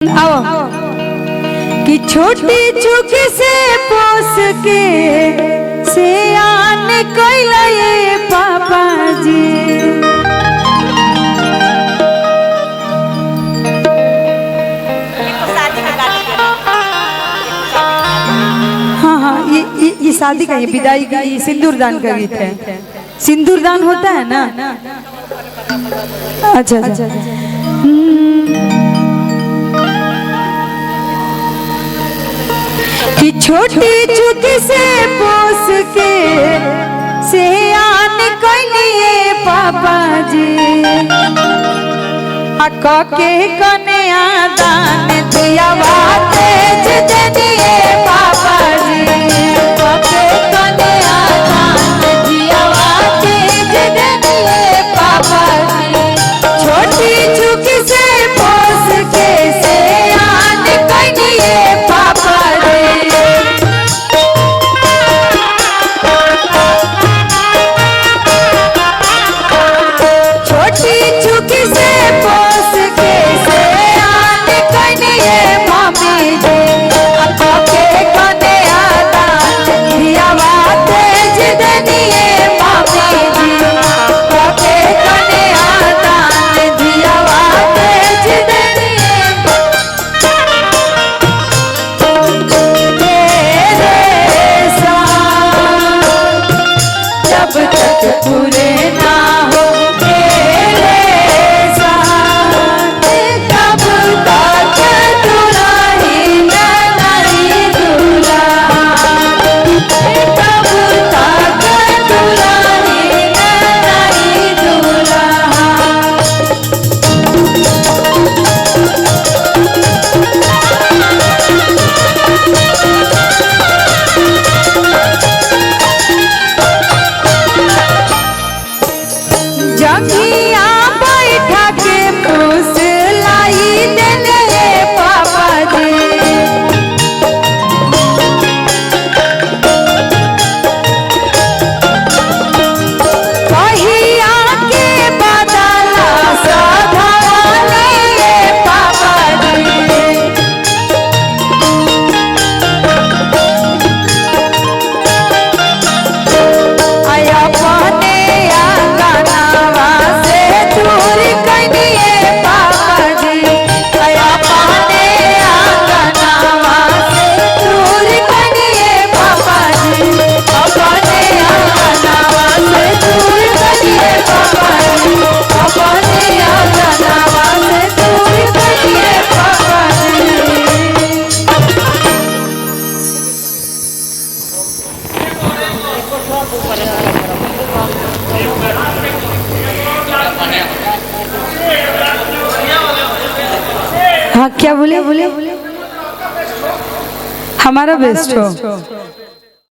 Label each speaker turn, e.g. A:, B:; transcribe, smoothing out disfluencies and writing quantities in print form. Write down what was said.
A: आओ कि छोटी चुकी से पोस के सियान कोइले पापा जी। हाँ, ये शादी का, ये विदाई का, ये सिंदूर दान का गीत है। सिंदूर दान होता है ना। अच्छा। कि छोटी चुकी से पोस के सियान कोइले पापा जी। अक्का के कन्या दान दिया बाते जितनिए पापा जी। अक्का के कन्या दान दिया बाते जितनिए पापा जी। छोटी चुकी से पोस के सियान कोइले पापा जी। छोटी चुकी से पोस के सियान कोइले मम्मी जी। अक्का के कन्या दान दिया बाते जितनिए मम्मी जी। अक्का के कन्या दान दिया बाते जितनिए। तेरे साथ जब तक पूरे ना हो तेरे साथ, तब तक दुल्हन नहीं दूल्हा। तब तक दुल्हन नहीं दूल्हा। जंगिया बैठा के पूछ लाई देने पापा जी। कहिया के बदला साधवाने पापा जी। आया पने आंगनवा से दूर कनिए पापा जी। आया पने आंगनवा से दूर कनिए पापा जी। अपने आंगनवा से दूर कनिए पापा जी। अपने आंगनवा से दूर कनिए पापा जी। हाँ, क्या बोले? हमारा बेस्ट हो।